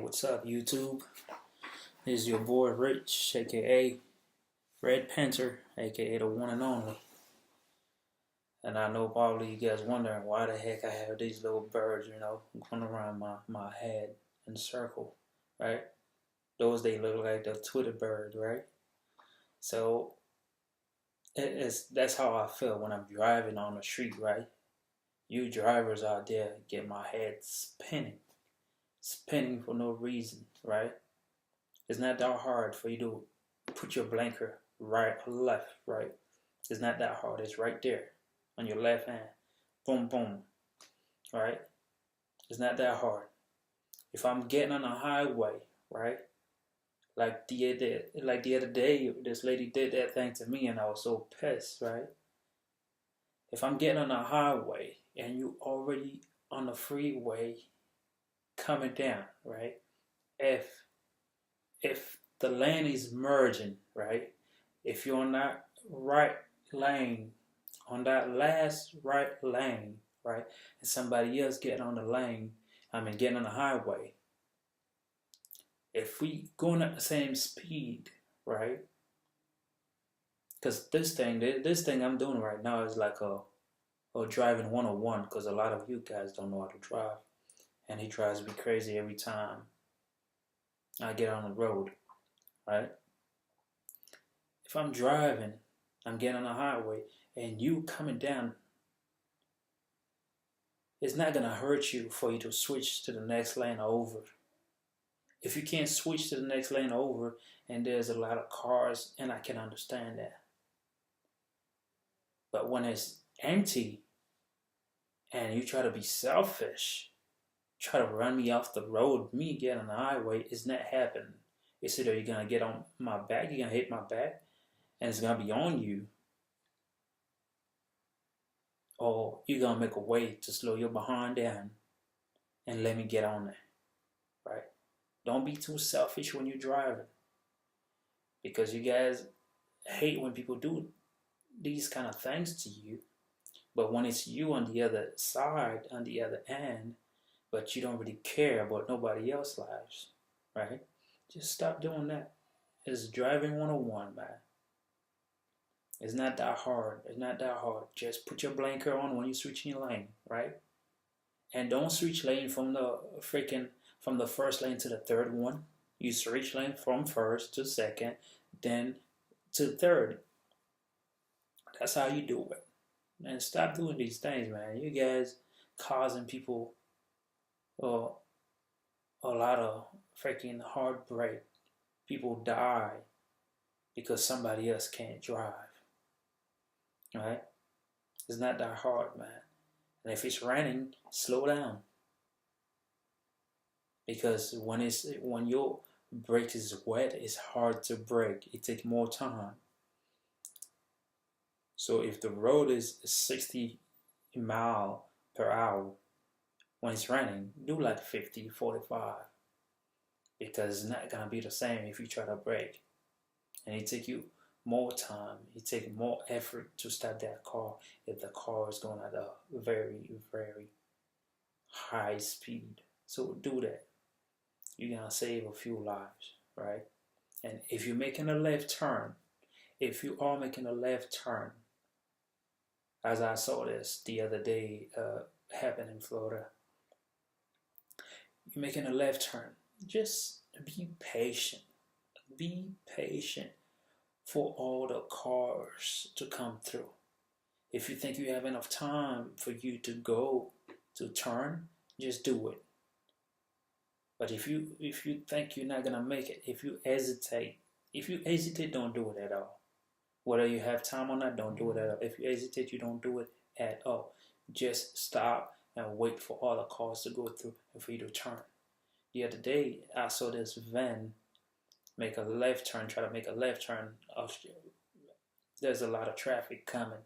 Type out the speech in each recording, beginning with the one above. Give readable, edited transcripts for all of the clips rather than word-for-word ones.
What's up, YouTube? This is your boy Rich, aka Red Panther, aka the one and only. And I know probably you guys wondering why the heck I have these little birds, going around my head in a circle, right? Those they look like the Twitter bird, right? So that's how I feel when I'm driving on the street, right? You drivers out there get my head spinning for no reason, right? It's not that hard for you to put your blinker right or left, right? It's not that hard. It's right there on your left hand. Boom, boom, right? It's not that hard. If I'm getting on a highway, right? Like the other day, this lady did that thing to me and I was so pissed, right? If I'm getting on a highway and you already on the freeway coming down, right? If the lane is merging, right? If you're on that right lane, on that last right lane, right, and somebody else getting on the lane, getting on the highway, if we going at the same speed, right? Because this thing I'm doing right now is like a driving 101, because a lot of you guys don't know how to drive, and he drives me crazy every time I get on the road, right? If I'm driving, I'm getting on the highway, and you coming down, it's not going to hurt you for you to switch to the next lane over. If you can't switch to the next lane over, and there's a lot of cars, and I can understand that. But when it's empty, and you try to be selfish, try to run me off the road, me getting on the highway, it's not happening. It's either you're going to get on my back, you're going to hit my back, and it's going to be on you, or you're going to make a way to slow your behind down and let me get on there, right? Don't be too selfish when you're driving, because you guys hate when people do these kind of things to you. But when it's you on the other side, on the other end, but you don't really care about nobody else's lives, right? Just stop doing that. It's driving 101, man. It's not that hard. It's not that hard. Just put your blinker on when you switch in your lane, right? And don't switch lane from the first lane to the third one. You switch lane from first to second, then to third. That's how you do it. And stop doing these things, man. You guys causing people a lot of freaking heartbreak. People die because somebody else can't drive. Right? It's not that hard, man. And if it's raining, slow down. Because when your brake is wet, it's hard to brake. It takes more time. So if the road is 60 miles per hour, when it's raining, do like 50, 45. Because it's not going to be the same if you try to brake. And it take you more time. It takes more effort to start that car if the car is going at a very, very high speed. So do that. You're going to save a few lives, right? And if you're making a left turn, if you are making a left turn, as I saw this the other day happen in Florida, you're making a left turn. Just be patient. Be patient for all the cars to come through. If you think you have enough time for you to go to turn, just do it. But if you think you're not gonna make it, if you hesitate, don't do it at all. Whether you have time or not, don't do it at all. If you hesitate, you don't do it at all. Just stop and wait for all the cars to go through and for you to turn. The other day, I saw this van make a left turn, try to make a left turn. There's a lot of traffic coming.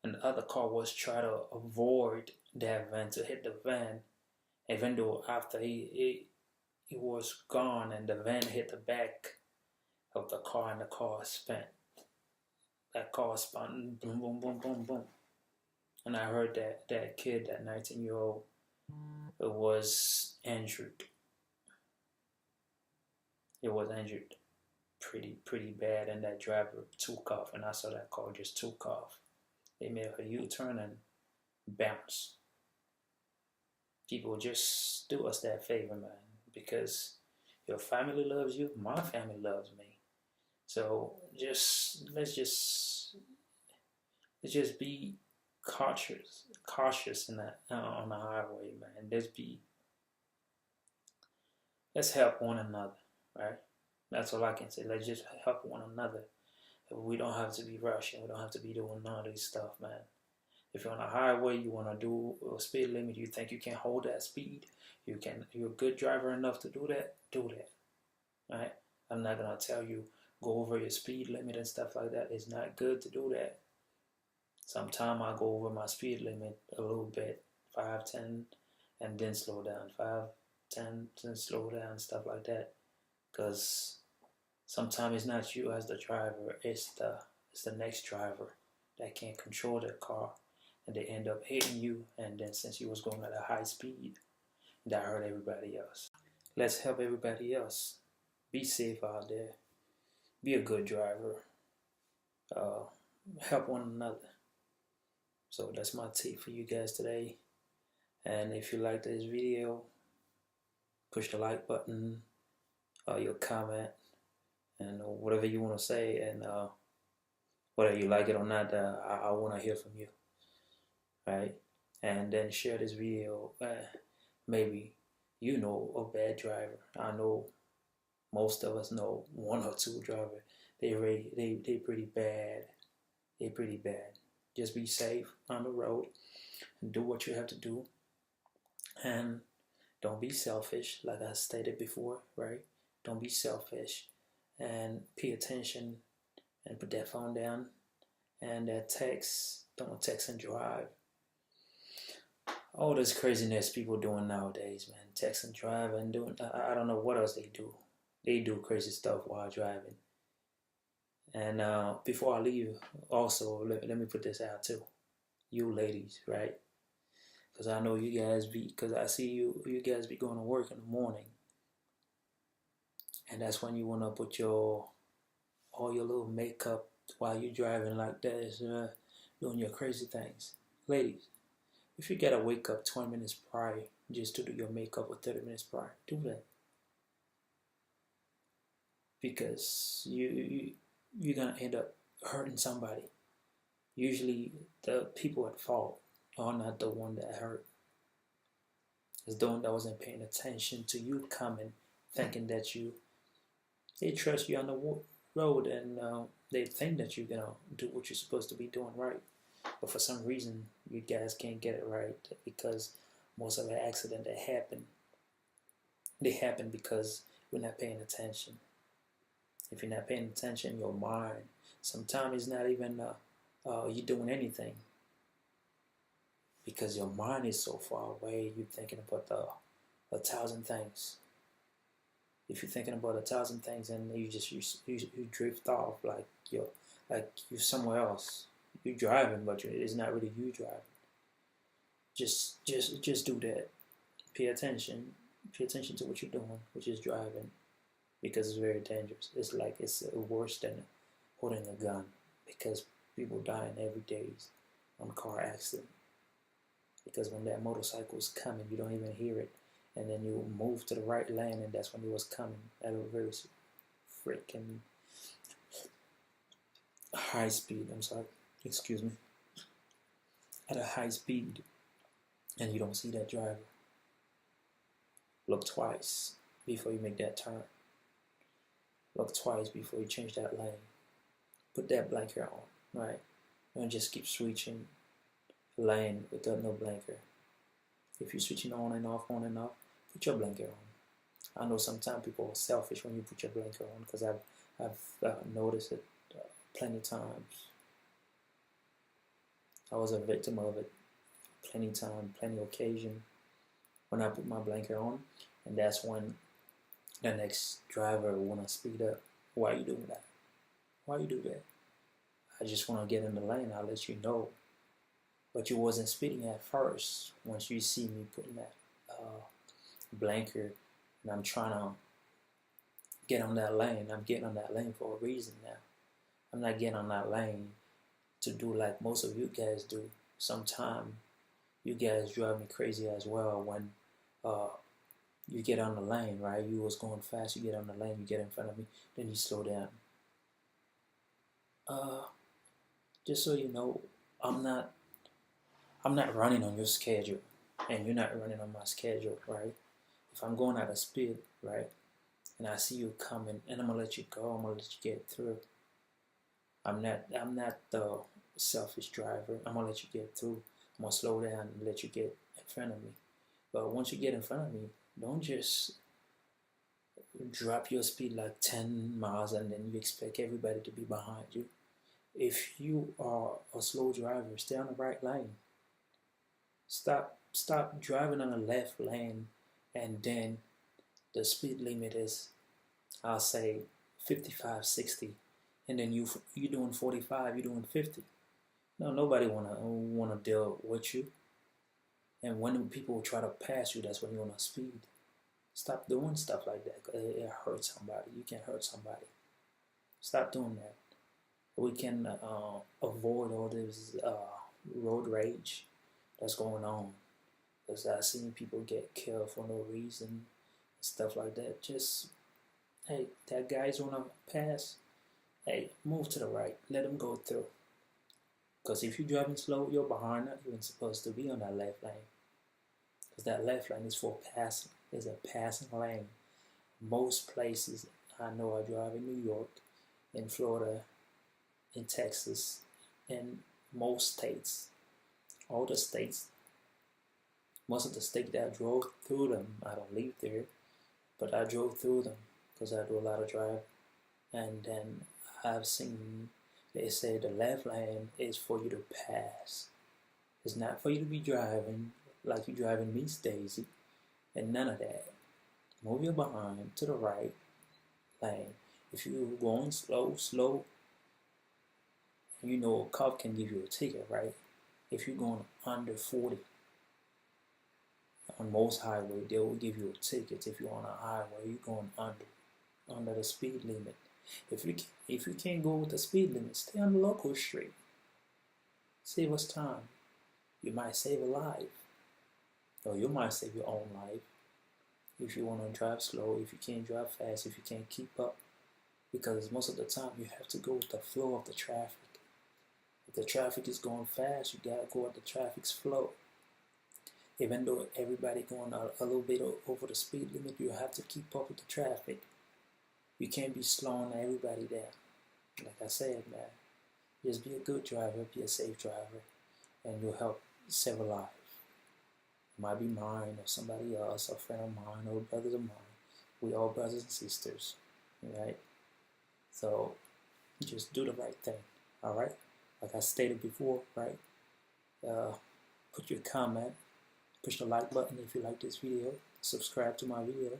And the other car was trying to avoid that van to hit the van. Even though after he was gone and the van hit the back of the car and the car spun. That car spun, boom, boom, boom, boom, boom. And I heard that kid, that 19-year-old, was injured. It was injured pretty bad, and that driver took off, and I saw that car just took off. They made a U-turn and bounce. People, just do us that favor, man, because your family loves you, my family loves me. So let's just be cautious in that on the highway, man. Let's help one another, right? That's all I can say. Let's just help one another. We don't have to be rushing. We don't have to be doing none of this stuff, man. If you're on a highway, you want to do a speed limit, you think you can hold that speed, you're a good driver enough to do that, right? I'm not going to tell you go over your speed limit and stuff like that. It's not good to do that. Sometimes I go over my speed limit a little bit, 5, 10, and then slow down, 5, 10, then slow down, stuff like that. Because sometimes it's not you as the driver, it's the next driver that can't control their car, and they end up hitting you, and then since you was going at a high speed, that hurt everybody else. Let's help everybody else. Be safe out there. Be a good driver. Help one another. So that's my tip for you guys today. And if you like this video, push the like button, your comment, and whatever you want to say, and whether you like it or not, I want to hear from you, right? And then share this video. Maybe you know a bad driver. I know most of us know one or two drivers. They pretty bad. They pretty bad. Just be safe on the road and do what you have to do. And don't be selfish, like I stated before, right? Don't be selfish, and pay attention and put that phone down. And that don't text and drive. All this craziness people doing nowadays, man. Text and drive and doing, I don't know what else they do. They do crazy stuff while driving. And before I leave, also, let me put this out too. You ladies, right? Because I know you guys because I see you guys be going to work in the morning. And that's when you want to put all your little makeup while you're driving like that, doing your crazy things. Ladies, if you gotta wake up 20 minutes prior just to do your makeup or 30 minutes prior, do that. Because you're gonna end up hurting somebody. Usually the people at fault are not the one that hurt. It's the one that wasn't paying attention to you coming, thinking that they trust you on the road, and they think that you're gonna do what you're supposed to be doing right. But for some reason, you guys can't get it right, because most of the accidents that happen, they happen because we're not paying attention. If you're not paying attention, your mind, sometimes it's not even you doing anything, because your mind is so far away. You're thinking about 1,000 things. If you're thinking about 1,000 things, and you drift off like you're somewhere else. You're driving, but it's not really you driving. Just do that. Pay attention to what you're doing, which is driving, because it's very dangerous. It's worse than holding a gun, because people dying every day on car accident. Because when that motorcycle is coming, you don't even hear it, and then you move to the right lane, and that's when it was coming at a very freaking high speed. I'm sorry, excuse me. At a high speed, and you don't see that driver. Look twice before you make that turn. Look twice before you change that lane. Put that blinker on, right? Don't just keep switching lane without no blinker. If you're switching on and off, put your blinker on. I know sometimes people are selfish when you put your blinker on, because I've noticed it plenty times. I was a victim of it plenty occasion when I put my blinker on, and that's when the next driver want to speed up. Why you doing that? Why you do that? I just want to get in the lane. I'll let you know. But you wasn't speeding at first. Once you see me putting that blinker, and I'm trying to get on that lane. I'm getting on that lane for a reason now. I'm not getting on that lane to do like most of you guys do. Sometimes you guys drive me crazy as well when uh, you get on the lane, right? You was going fast, you get on the lane, you get in front of me, then you slow down. Uh, just so you know, I'm not running on your schedule, and you're not running on my schedule, right? If I'm going at a speed, right, and I see you coming, and I'm gonna let you go, I'm gonna let you get through. I'm not the selfish driver. I'm gonna let you get through. I'm gonna slow down and let you get in front of me. But once you get in front of me, don't just drop your speed like 10 miles and then you expect everybody to be behind you. If you are a slow driver, stay on the right lane. Stop driving on the left lane, and then the speed limit is, I'll say, 55, 60, and then you doing 45, you doing 50. No, nobody wanna deal with you. And when people try to pass you, that's when you wanna speed. Stop doing stuff like that. It hurts somebody. You can hurt somebody. Stop doing that. We can avoid all this road rage that's going on. Because I've seen people get killed for no reason, stuff like that. Just, hey, that guy's on a pass. Hey, move to the right. Let him go through. Because if you're driving slow, you're behind, not even supposed to be on that left lane. Because that left lane is for passing. It's a passing lane. Most places I know, I drive in New York, in Florida, in Texas, in most states, all the states, most of the states that I drove through them, I don't live there, but I drove through them because I do a lot of driving. And then I've seen, they say the left lane is for you to pass. It's not for you to be driving like you're driving Miss Daisy, and none of that. Move your behind to the right lane. If you're going slow, you know a cop can give you a ticket, right? If you're going under 40 on most highways, they will give you a ticket. If you're on a highway, you're going under the speed limit. If you can't go with the speed limit, stay on the local street. Save us time. You might save a life, or you might save your own life. If you want to drive slow, if you can't drive fast, if you can't keep up, because most of the time you have to go with the flow of the traffic. If the traffic is going fast, you gotta go with the traffic's flow. Even though everybody going a little bit over the speed limit, you have to keep up with the traffic. You can't be slowing everybody down. Like I said, man, just be a good driver, be a safe driver, and you'll help save a life. It might be mine or somebody else, a friend of mine or brothers of mine. We all brothers and sisters, right? So just do the right thing, all right? Like I stated before, right? Put your comment, push the like button if you like this video, subscribe to my video,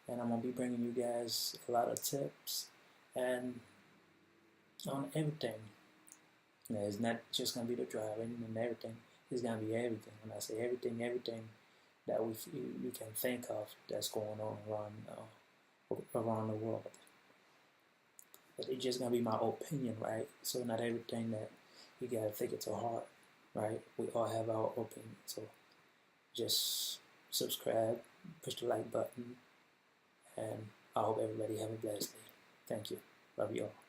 and I'm gonna be bringing you guys a lot of tips and on everything. You know, it's not just gonna be the driving and everything. It's gonna be everything. When I say everything that you can think of that's going on around the world. But it's just gonna be my opinion, right? So not everything that you gotta take it to heart, right? We all have our opinion. So just subscribe, push the like button, and I hope everybody have a blessed day. Thank you. Love you all.